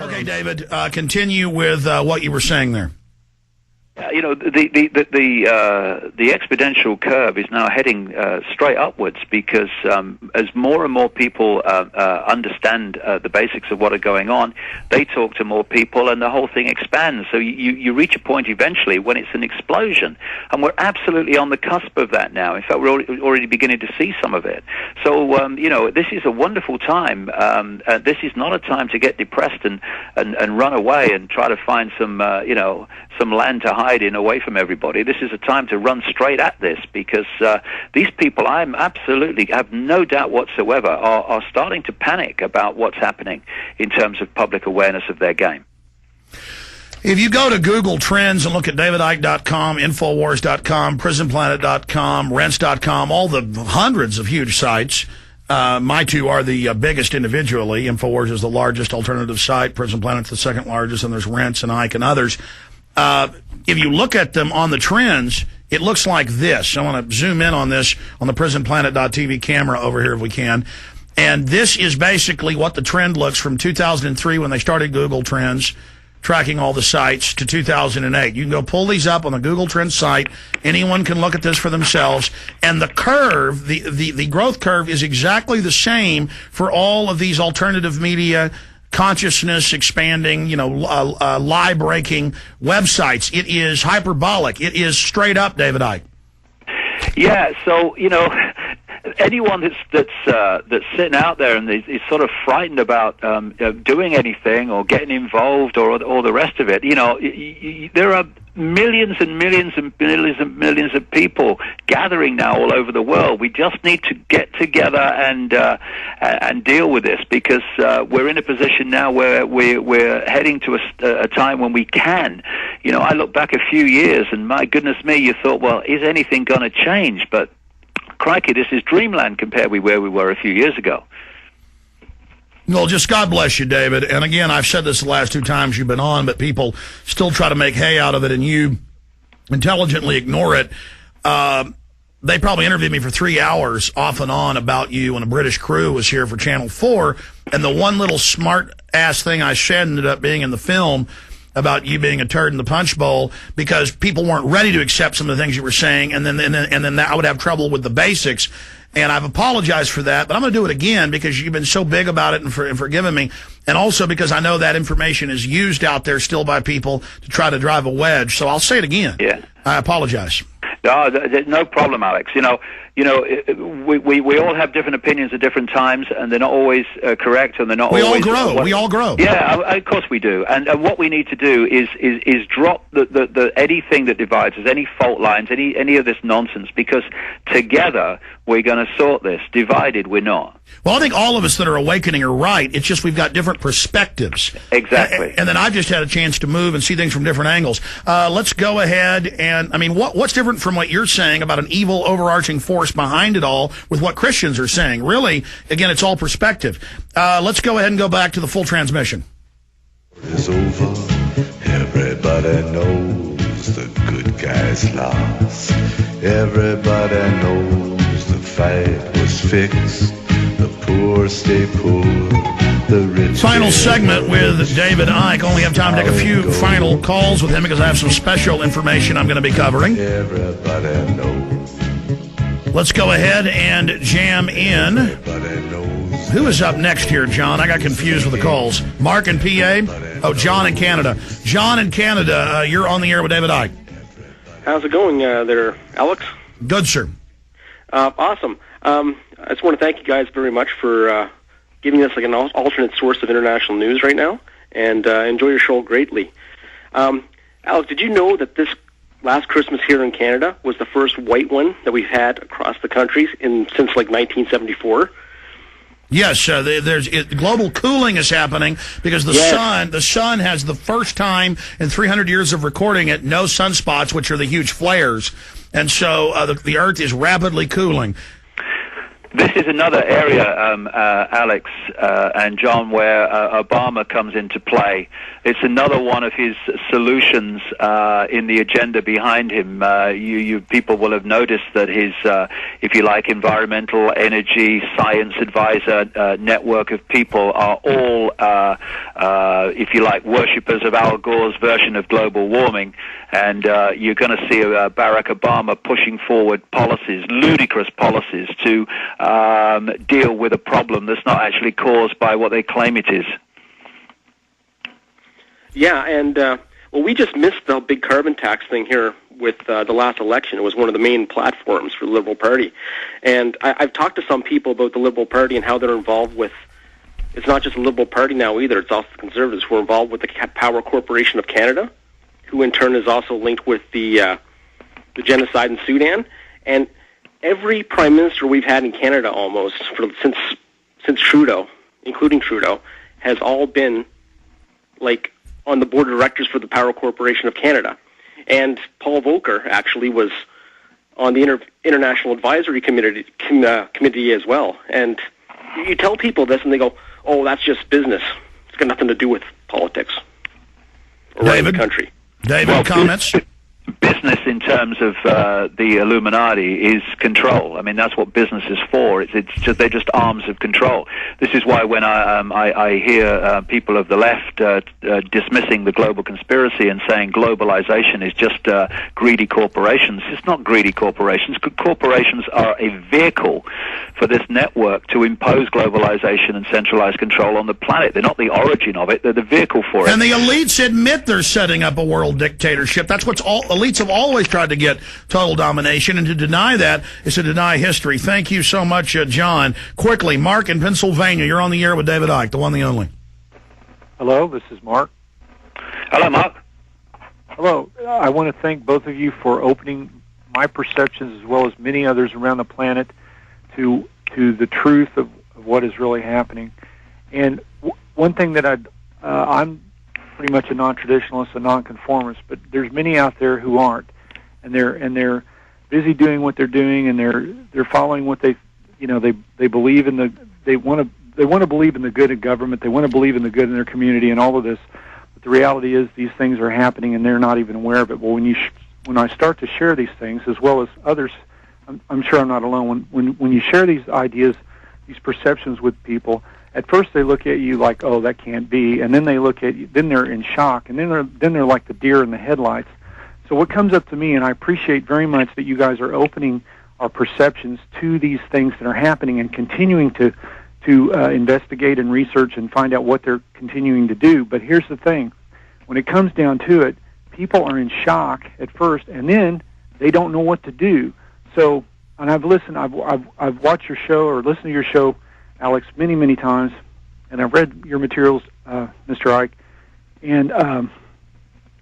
Okay, David, continue with what you were saying there. The exponential curve is now heading straight upwards because as more and more people understand the basics of what are going on, they talk to more people and the whole thing expands. So you reach a point eventually when it's an explosion. And we're absolutely on the cusp of that now. In fact, we're already beginning to see some of it. So, this is a wonderful time. This is not a time to get depressed and run away and try to find some land to hide in away from everybody. This is a time to run straight at this because these people, I absolutely have no doubt whatsoever, are starting to panic about what's happening in terms of public awareness of their game. If you go to Google Trends and look at davidicke.com, infowars.com, prisonplanet.com, rents.com, all the hundreds of huge sites, my two are the biggest individually. Infowars is the largest alternative site. Prison Planet's the second largest, and there's Rents and Icke and others. If you look at them on the trends, it looks like this. I want to zoom in on this on the prisonplanet.tv camera over here if we can. And this is basically what the trend looks from 2003 when they started Google Trends, tracking all the sites, to 2008. You can go pull these up on the Google Trends site. Anyone can look at this for themselves. And the curve, the growth curve is exactly the same for all of these alternative media, consciousness expanding, lie breaking websites. It is hyperbolic. It is straight up, David Icke. Yeah, so anyone that's sitting out there and is sort of frightened about doing anything or getting involved or the rest of it, there are millions and millions and millions and millions of people gathering now all over the world. We just need to get together and deal with this because we're in a position now where we're heading to a time when we can. I look back a few years and my goodness me, you thought, well, is anything going to change? But crikey, this is dreamland compared with where we were a few years ago. Well, just God bless you, David. And again, I've said this the last two times you've been on, but people still try to make hay out of it, and you intelligently ignore it. They probably interviewed me for 3 hours off and on about you when a British crew was here for Channel 4, and the one little smart-ass thing I said ended up being in the film about you being a turd in the punch bowl because people weren't ready to accept some of the things you were saying, and then I would have trouble with the basics. And I've apologized for that, but I'm going to do it again because you've been so big about it and forgiven me. And also because I know that information is used out there still by people to try to drive a wedge. So I'll say it again. Yeah. I apologize. No problem, Alex. We all have different opinions at different times, and they're not always correct, and they're not always... We all grow. Yeah, of course we do. And what we need to do is drop the anything that divides us, any fault lines, any of this nonsense, because together we're going to sort this. Divided, we're not. Well, I think all of us that are awakening are right. It's just we've got different perspectives. Exactly. And then I've just had a chance to move and see things from different angles. Let's go ahead and, what's different from what you're saying about an evil overarching force behind it all with what Christians are saying? Really, again, it's all perspective. Let's go ahead and go back to the full transmission. It's over. Everybody knows the good guys lost. Everybody knows the fight was fixed. The poor stay poor. The rich. Final segment with David Icke. Only have time to take a few final calls with him because I have some special information I'm going to be covering. Everybody knows. Let's go ahead and jam in. Who is up next here, John? I got confused with the calls. Mark in PA? Oh, John in Canada. John in Canada, you're on the air with David Icke. How's it going there, Alex? Good, sir. Awesome. I just want to thank you guys very much for giving us like an alternate source of international news right now, and enjoy your show greatly. Alex, did you know that this last Christmas here in Canada was the first white one that we've had across the country since like 1974? Yes, global cooling is happening because the sun has the first time in 300 years of recording it, no sunspots, which are the huge flares. And so the Earth is rapidly cooling. This is another area, Alex and John, where Obama comes into play. It's another one of his solutions in the agenda behind him. You people will have noticed that his, if you like, environmental, energy, science advisor network of people are all, if you like, worshippers of Al Gore's version of global warming. And you're going to see Barack Obama pushing forward policies, ludicrous policies, to deal with a problem that's not actually caused by what they claim it is. Yeah, and well, we just missed the big carbon tax thing here with the last election. It was one of the main platforms for the Liberal Party. And I've talked to some people about the Liberal Party and how they're involved with, it's not just the Liberal Party now either, it's also the Conservatives who are involved with the Power Corporation of Canada, who in turn is also linked with the genocide in Sudan. And every prime minister we've had in Canada almost since Trudeau, including Trudeau, has all been like on the board of directors for the Power Corporation of Canada. And Paul Volcker actually was on the International Advisory Committee as well. And you tell people this and they go, oh, that's just business. It's got nothing to do with politics or running the country. David, comments? Business in terms of the Illuminati is control. I mean, that's what business is for. They're just arms of control. This is why when I hear people of the left dismissing the global conspiracy and saying globalization is just greedy corporations, it's not greedy corporations. Corporations are a vehicle for this network to impose globalization and centralized control on the planet. They're not the origin of it. They're the vehicle for it. And the elites admit they're setting up a world dictatorship. That's what's all elites have always tried to get total domination, and to deny that is to deny history. Thank you so much, John. Quickly, Mark in Pennsylvania, you're on the air with David Icke, the one, the only. Hello, this is Mark. Hello, Mark. Hello. I want to thank both of you for opening my perceptions as well as many others around the planet to the truth of what is really happening. And one thing that I'm pretty much a non-traditionalist, a non-conformist, but there's many out there who aren't, and they're busy doing what they're doing, and they're following what they believe in they want to believe in the good of government, they want to believe in the good in their community, and all of this. But the reality is these things are happening, and they're not even aware of it. Well, when I start to share these things, as well as others, I'm sure I'm not alone. When you share these ideas, these perceptions with people, at first they look at you like, oh, that can't be, and then they look at you, then they're in shock, and then they're like the deer in the headlights. So what comes up to me, and I appreciate very much that you guys are opening our perceptions to these things that are happening and continuing to investigate and research and find out what they're continuing to do. But here's the thing. When it comes down to it, people are in shock at first, and then they don't know what to do. So, and I've watched your show or listened to your show, Alex, many, many times, and I've read your materials, Mr. Icke, and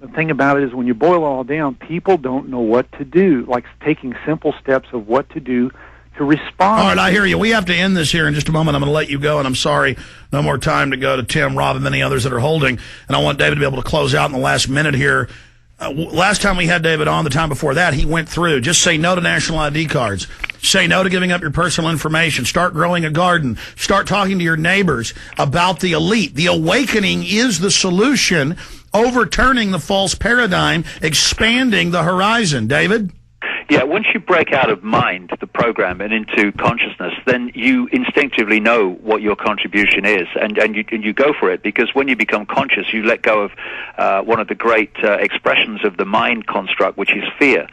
the thing about it is when you boil it all down, people don't know what to do, like taking simple steps of what to do to respond. All right, I hear you. We have to end this here in just a moment. I'm going to let you go, and I'm sorry, no more time to go to Tim, Rob, and many others that are holding, and I want David to be able to close out in the last minute here. Last time we had David on, the time before that, he went through, just say no to national ID cards. Say no to giving up your personal information. Start growing a garden. Start talking to your neighbors about the elite. The awakening is the solution, overturning the false paradigm, expanding the horizon. David? Yeah, once you break out of mind, the program, and into consciousness, then you instinctively know what your contribution is, and you go for it, because when you become conscious, you let go of one of the great expressions of the mind construct, which is fear.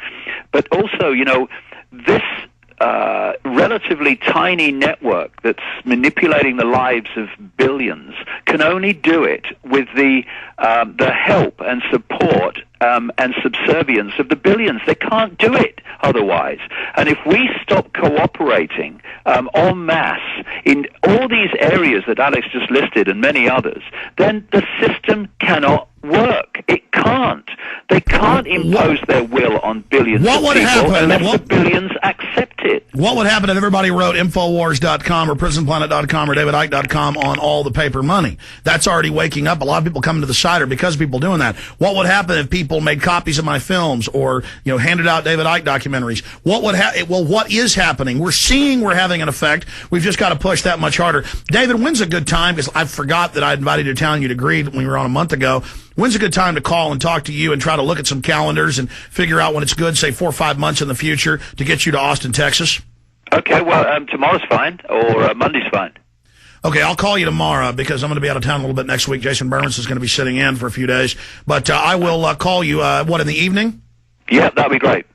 But also, this relatively tiny network that's manipulating the lives of billions can only do it with the help and support and subservience of the billions. They can't do it otherwise. And if we stop cooperating en masse in all these areas that Alex just listed and many others, then the system cannot work. It can't. They can't impose their will on billions What of would people happen? unless the billions accept it. What would happen if everybody wrote Infowars.com or PrisonPlanet.com or DavidIcke.com on all the paper money? That's already waking up. A lot of people coming to the site are because of people doing that. What would happen if people made copies of my films or, you know, handed out David Icke documentaries? What would well, what is happening? We're seeing we're having an effect. We've just got to push that much harder. David, when's a good time? Because I forgot that I invited you to town. You'd agreed when we were on a month ago. When's a good time to call and talk to you and try to look at some calendars and figure out when it's good, say 4 or 5 months in the future, to get you to Austin, Texas? Okay, well, tomorrow's fine, or Monday's fine. Okay, I'll call you tomorrow because I'm going to be out of town a little bit next week. Jason Burns is going to be sitting in for a few days. But I will call you, in the evening? Yeah, that'd be great.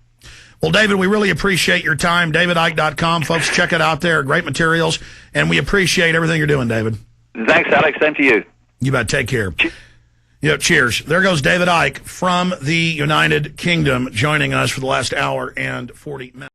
Well, David, we really appreciate your time. DavidIcke.com. Folks, check it out there. Great materials. And we appreciate everything you're doing, David. Thanks, Alex. Same to you. You bet. Take care. Yeah, cheers. There goes David Icke from the United Kingdom joining us for the last hour and 40 minutes.